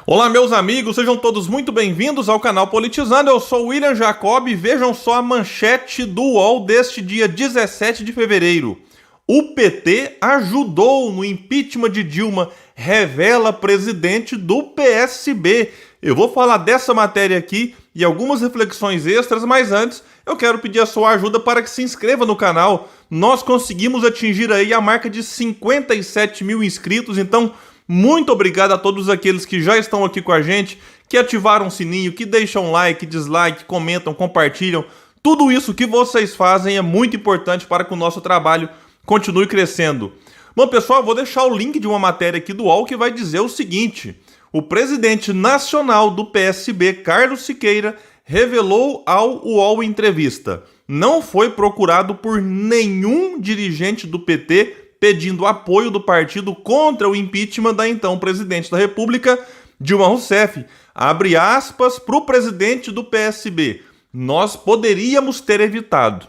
Olá, meus amigos, sejam todos muito bem-vindos ao canal Politizando. Eu sou o William Jacob e vejam só a manchete do UOL deste dia 17 de fevereiro. O PT ajudou no impeachment de Dilma, revela presidente do PSB. Eu vou falar dessa matéria aqui e algumas reflexões extras, mas antes eu quero pedir a sua ajuda para que se inscreva no canal. Nós conseguimos atingir aí a marca de 57 mil inscritos, então muito obrigado a todos aqueles que já estão aqui com a gente, que ativaram o sininho, que deixam like, dislike, comentam, compartilham. Tudo isso que vocês fazem é muito importante para que o nosso trabalho continue crescendo. Bom, pessoal, vou deixar o link de uma matéria aqui do UOL que vai dizer o seguinte: o presidente nacional do PSB, Carlos Siqueira, revelou ao UOL em entrevista: não foi procurado por nenhum dirigente do PT pedindo apoio do partido contra o impeachment da então presidente da República, Dilma Rousseff. Abre aspas para o presidente do PSB: nós poderíamos ter evitado.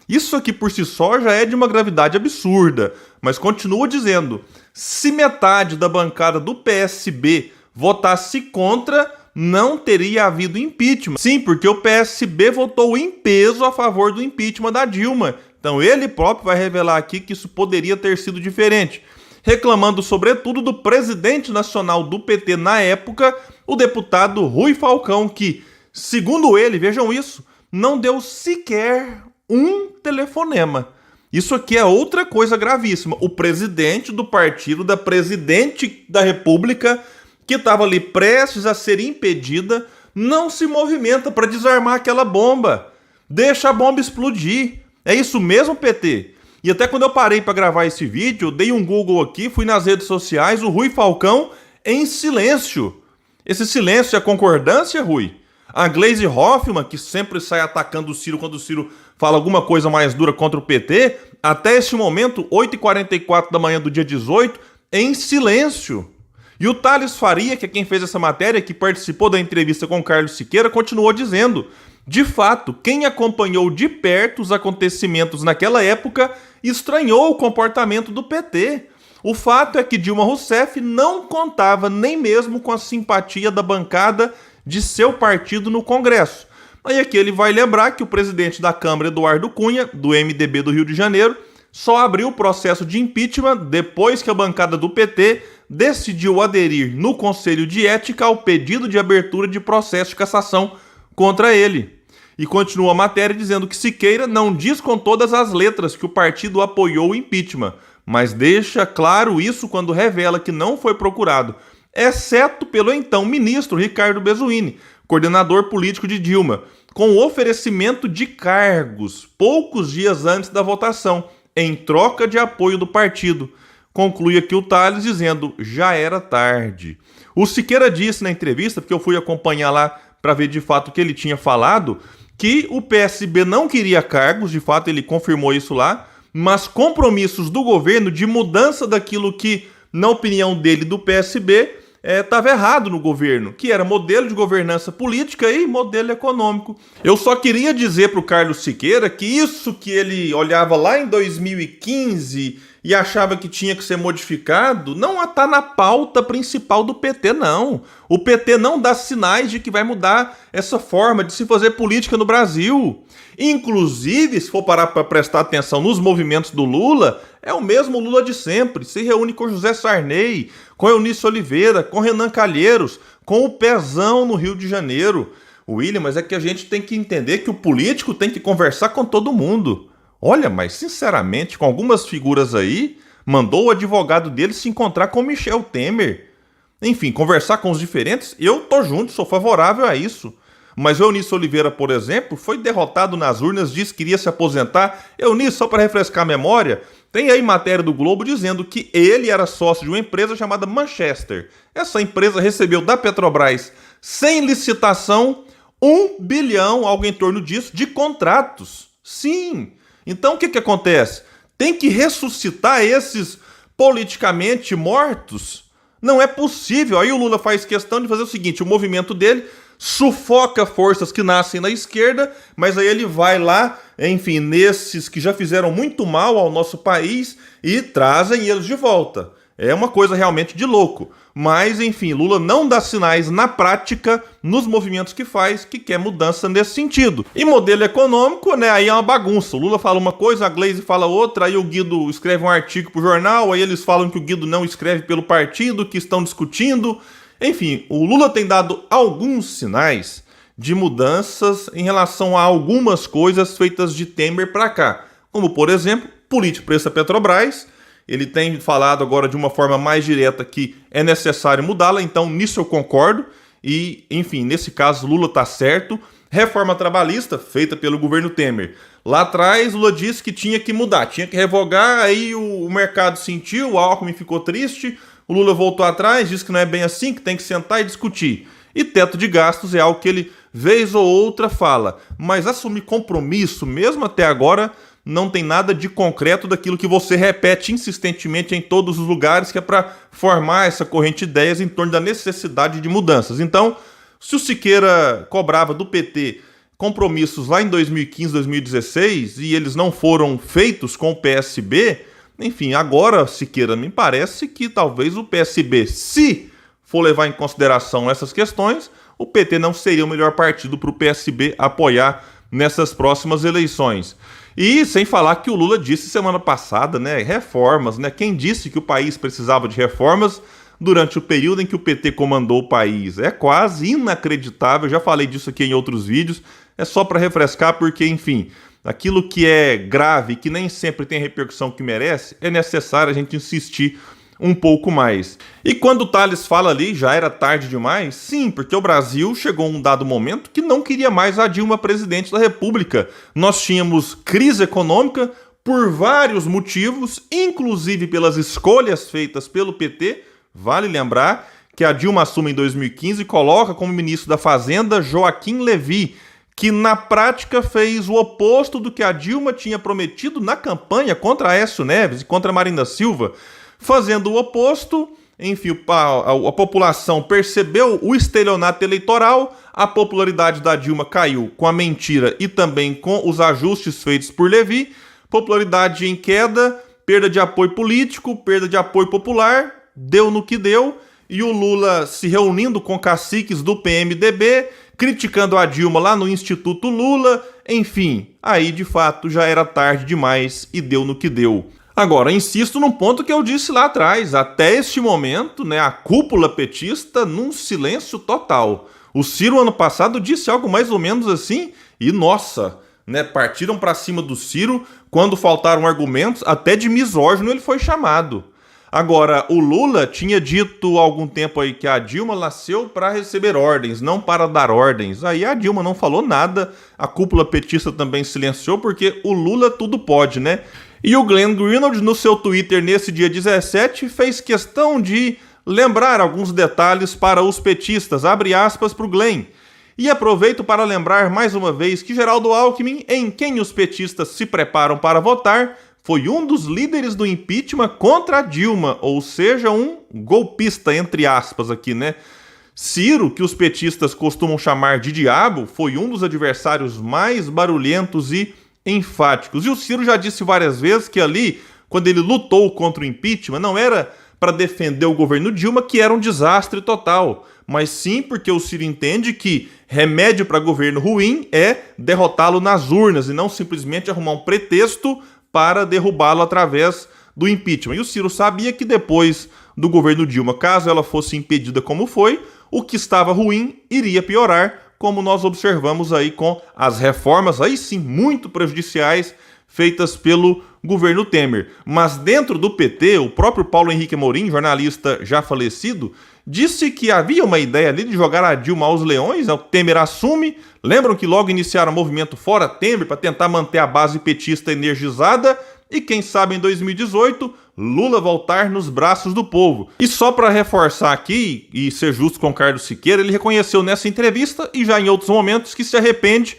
Isso aqui por si só já é de uma gravidade absurda, mas continua dizendo: se metade da bancada do PSB votasse contra, não teria havido impeachment. Sim, porque o PSB votou em peso a favor do impeachment da Dilma. Então ele próprio vai revelar aqui que isso poderia ter sido diferente, reclamando sobretudo do presidente nacional do PT na época, o deputado Rui Falcão, que, segundo ele, vejam isso, não deu sequer um telefonema. Isso aqui é outra coisa gravíssima. O presidente do partido, da presidente da República, que estava ali prestes a ser impedida, não se movimenta para desarmar aquela bomba. Deixa a bomba explodir. É isso mesmo, PT? E até quando eu parei para gravar esse vídeo, eu dei um Google aqui, fui nas redes sociais, o Rui Falcão em silêncio. Esse silêncio é concordância, Rui? A Gleisi Hoffmann, que sempre sai atacando o Ciro quando o Ciro fala alguma coisa mais dura contra o PT, até este momento, 8h44 da manhã do dia 18, em silêncio. E o Thales Faria, que é quem fez essa matéria, que participou da entrevista com o Carlos Siqueira, continuou dizendo: de fato, quem acompanhou de perto os acontecimentos naquela época estranhou o comportamento do PT. O fato é que Dilma Rousseff não contava nem mesmo com a simpatia da bancada de seu partido no Congresso. Aí aqui ele vai lembrar que o presidente da Câmara, Eduardo Cunha, do MDB do Rio de Janeiro, só abriu o processo de impeachment depois que a bancada do PT decidiu aderir no Conselho de Ética ao pedido de abertura de processo de cassação contra ele. E continua a matéria dizendo que Siqueira não diz com todas as letras que o partido apoiou o impeachment, mas deixa claro isso quando revela que não foi procurado, exceto pelo então ministro Ricardo Bezzuini, coordenador político de Dilma, com oferecimento de cargos poucos dias antes da votação, em troca de apoio do partido. Conclui aqui o Thales dizendo: já era tarde. O Siqueira disse na entrevista, porque eu fui acompanhar lá para ver de fato o que ele tinha falado, que o PSB não queria cargos, de fato ele confirmou isso lá, mas compromissos do governo de mudança daquilo que, na opinião dele, do PSB, estava errado no governo, que era modelo de governança política e modelo econômico. Eu só queria dizer para o Carlos Siqueira que isso que ele olhava lá em 2015 e achava que tinha que ser modificado, não está na pauta principal do PT, não. O PT não dá sinais de que vai mudar essa forma de se fazer política no Brasil. Inclusive, se for parar para prestar atenção nos movimentos do Lula, é o mesmo Lula de sempre. Se reúne com José Sarney, com Eunice Oliveira, com Renan Calheiros, com o Pezão no Rio de Janeiro. William, mas é que a gente tem que entender que o político tem que conversar com todo mundo. Olha, mas sinceramente, com algumas figuras aí, mandou o advogado dele se encontrar com Michel Temer. Enfim, conversar com os diferentes, eu tô junto, sou favorável a isso. Mas o Eunice Oliveira, por exemplo, foi derrotado nas urnas, disse que iria se aposentar. Eunice, só para refrescar a memória, tem aí matéria do Globo dizendo que ele era sócio de uma empresa chamada Manchester. Essa empresa recebeu da Petrobras, sem licitação, 1 bilhão, algo em torno disso, de contratos. Sim. Então o que acontece? Tem que ressuscitar esses politicamente mortos? Não é possível. Aí o Lula faz questão de fazer o seguinte: o movimento dele sufoca forças que nascem na esquerda, mas aí ele vai lá, enfim, nesses que já fizeram muito mal ao nosso país e trazem eles de volta. É uma coisa realmente de louco. Mas, enfim, Lula não dá sinais na prática, nos movimentos que faz, que quer mudança nesse sentido. E modelo econômico, né, aí é uma bagunça. O Lula fala uma coisa, a Glaze fala outra, aí o Guido escreve um artigo pro jornal, aí eles falam que o Guido não escreve pelo partido, que estão discutindo. Enfim, o Lula tem dado alguns sinais de mudanças em relação a algumas coisas feitas de Temer para cá. Como, por exemplo, política preço da Petrobras. Ele tem falado agora de uma forma mais direta que é necessário mudá-la, então nisso eu concordo. E, enfim, nesse caso, Lula está certo. Reforma trabalhista, feita pelo governo Temer. Lá atrás, Lula disse que tinha que mudar, tinha que revogar, aí o mercado sentiu, o Alckmin ficou triste, o Lula voltou atrás, disse que não é bem assim, que tem que sentar e discutir. E teto de gastos é algo que ele, vez ou outra, fala. Mas assumir compromisso, mesmo até agora, não tem nada de concreto daquilo que você repete insistentemente em todos os lugares, que é para formar essa corrente de ideias em torno da necessidade de mudanças. Então, se o Siqueira cobrava do PT compromissos lá em 2015, 2016, e eles não foram feitos com o PSB, enfim, agora, Siqueira, me parece que talvez o PSB, se for levar em consideração essas questões, o PT não seria o melhor partido para o PSB apoiar nessas próximas eleições. E sem falar que o Lula disse semana passada, né, reformas, né? Quem disse que o país precisava de reformas durante o período em que o PT comandou o país? É quase inacreditável, já falei disso aqui em outros vídeos, é só para refrescar porque, enfim, aquilo que é grave, que nem sempre tem a repercussão que merece, é necessário a gente insistir um pouco mais. E quando o Tales fala ali, já era tarde demais? Sim, porque o Brasil chegou a um dado momento que não queria mais a Dilma presidente da República. Nós tínhamos crise econômica por vários motivos, inclusive pelas escolhas feitas pelo PT. Vale lembrar que a Dilma assume em 2015 e coloca como ministro da Fazenda Joaquim Levy, que na prática fez o oposto do que a Dilma tinha prometido na campanha contra Aécio Neves e contra Marina Silva. Fazendo o oposto, enfim, a população percebeu o estelionato eleitoral, a popularidade da Dilma caiu com a mentira e também com os ajustes feitos por Levy, popularidade em queda, perda de apoio político, perda de apoio popular, deu no que deu, e o Lula se reunindo com caciques do PMDB, criticando a Dilma lá no Instituto Lula, enfim, aí de fato já era tarde demais e deu no que deu. Agora, insisto num ponto que eu disse lá atrás, até este momento, né, a cúpula petista num silêncio total. O Ciro ano passado disse algo mais ou menos assim e, nossa, né, partiram para cima do Ciro quando faltaram argumentos, até de misógino ele foi chamado. Agora, o Lula tinha dito há algum tempo aí que a Dilma nasceu para receber ordens, não para dar ordens. Aí a Dilma não falou nada, a cúpula petista também silenciou, porque o Lula tudo pode, né? E o Glenn Greenwald, no seu Twitter nesse dia 17, fez questão de lembrar alguns detalhes para os petistas, abre aspas para o Glenn. E aproveito para lembrar mais uma vez que Geraldo Alckmin, em quem os petistas se preparam para votar, foi um dos líderes do impeachment contra a Dilma, ou seja, um golpista, entre aspas aqui, né? Ciro, que os petistas costumam chamar de diabo, foi um dos adversários mais barulhentos e enfáticos. E o Ciro já disse várias vezes que ali, quando ele lutou contra o impeachment, não era para defender o governo Dilma, que era um desastre total, mas sim porque o Ciro entende que remédio para governo ruim é derrotá-lo nas urnas e não simplesmente arrumar um pretexto para derrubá-lo através do impeachment. E o Ciro sabia que depois do governo Dilma, caso ela fosse impedida como foi, o que estava ruim iria piorar, como nós observamos aí com as reformas, aí sim, muito prejudiciais, feitas pelo governo Temer. Mas dentro do PT, o próprio Paulo Henrique Amorim, jornalista já falecido, disse que havia uma ideia ali de jogar a Dilma aos leões, o Temer assume. Lembram que logo iniciaram o movimento Fora Temer para tentar manter a base petista energizada e quem sabe em 2018 Lula voltar nos braços do povo. E só para reforçar aqui e ser justo com Carlos Siqueira, ele reconheceu nessa entrevista e já em outros momentos que se arrepende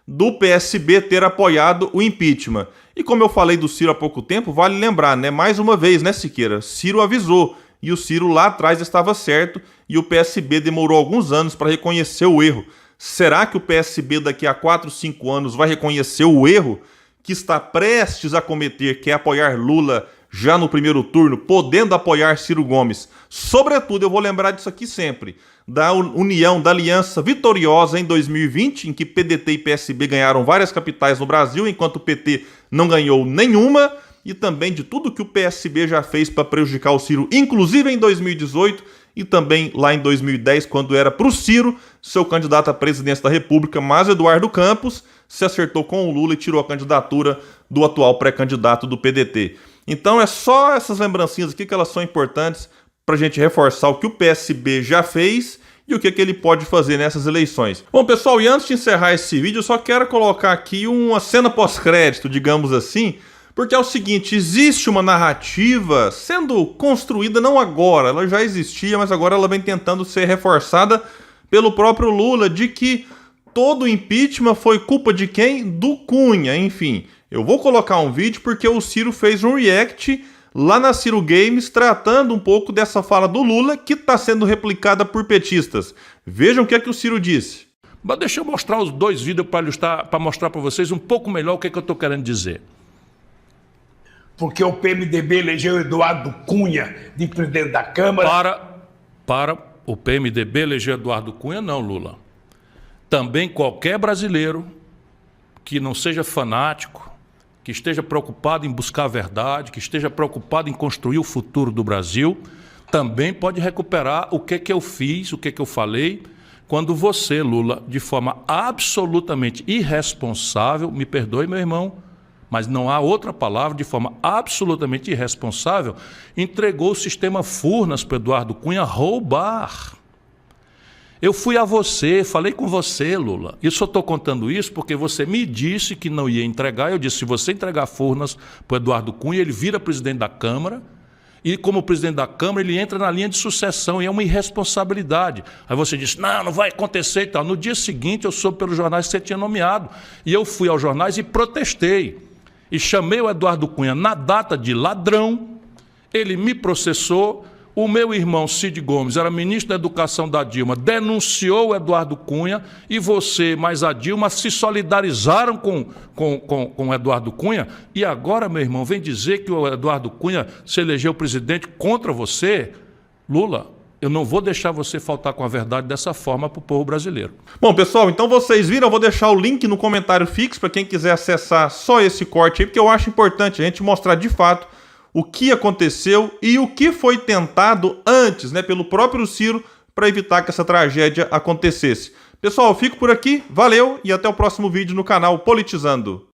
do PSB ter apoiado o impeachment. E como eu falei do Ciro há pouco tempo, vale lembrar, né, mais uma vez, né, Siqueira? Ciro avisou e o Ciro lá atrás estava certo e o PSB demorou alguns anos para reconhecer o erro. Será que o PSB daqui a 4, 5 anos vai reconhecer o erro que está prestes a cometer, que é apoiar Lula já no primeiro turno, podendo apoiar Ciro Gomes. Sobretudo, eu vou lembrar disso aqui sempre, da união, da aliança vitoriosa em 2020, em que PDT e PSB ganharam várias capitais no Brasil, enquanto o PT não ganhou nenhuma, e também de tudo que o PSB já fez para prejudicar o Ciro, inclusive em 2018 e também lá em 2010, quando era para o Ciro, seu candidato à presidência da República, mas Eduardo Campos se acertou com o Lula e tirou a candidatura do atual pré-candidato do PDT. Então é só essas lembrancinhas aqui que elas são importantes para a gente reforçar o que o PSB já fez e o que ele pode fazer nessas eleições. Bom, pessoal, e antes de encerrar esse vídeo, eu só quero colocar aqui uma cena pós-crédito, digamos assim, porque é o seguinte, existe uma narrativa sendo construída não agora, ela já existia, mas agora ela vem tentando ser reforçada pelo próprio Lula, de que todo o impeachment foi culpa de quem? Do Cunha, enfim. Eu vou colocar um vídeo porque o Ciro fez um react lá na Ciro Games tratando um pouco dessa fala do Lula que está sendo replicada por petistas. Vejam o que é que o Ciro disse. Mas deixa eu mostrar os dois vídeos para mostrar para vocês um pouco melhor o que é que eu estou querendo dizer. Porque o PMDB elegeu Eduardo Cunha de presidente da Câmara. Para o PMDB eleger Eduardo Cunha, não, Lula. Também qualquer brasileiro que não seja fanático, que esteja preocupado em buscar a verdade, que esteja preocupado em construir o futuro do Brasil, também pode recuperar o que eu fiz, o que eu falei, quando você, Lula, de forma absolutamente irresponsável, me perdoe, meu irmão, mas não há outra palavra, de forma absolutamente irresponsável, entregou o sistema Furnas para Eduardo Cunha roubar. Eu fui a você, falei com você, Lula. Eu só estou contando isso porque você me disse que não ia entregar. Eu disse, se você entregar Furnas para Eduardo Cunha, ele vira presidente da Câmara. E como presidente da Câmara, ele entra na linha de sucessão e é uma irresponsabilidade. Aí você disse, não vai acontecer e tal. No dia seguinte, eu soube pelos jornais que você tinha nomeado. E eu fui aos jornais e protestei. E chamei o Eduardo Cunha na data de ladrão. Ele me processou. O meu irmão Cid Gomes era ministro da Educação da Dilma, denunciou o Eduardo Cunha e você, mais a Dilma, se solidarizaram com o Eduardo Cunha. E agora, meu irmão, vem dizer que o Eduardo Cunha se elegeu presidente contra você? Lula, eu não vou deixar você faltar com a verdade dessa forma para o povo brasileiro. Bom, pessoal, então vocês viram, eu vou deixar o link no comentário fixo para quem quiser acessar só esse corte aí, porque eu acho importante a gente mostrar de fato o que aconteceu e o que foi tentado antes, né, pelo próprio Ciro, para evitar que essa tragédia acontecesse. Pessoal, eu fico por aqui, valeu e até o próximo vídeo no canal Politizando.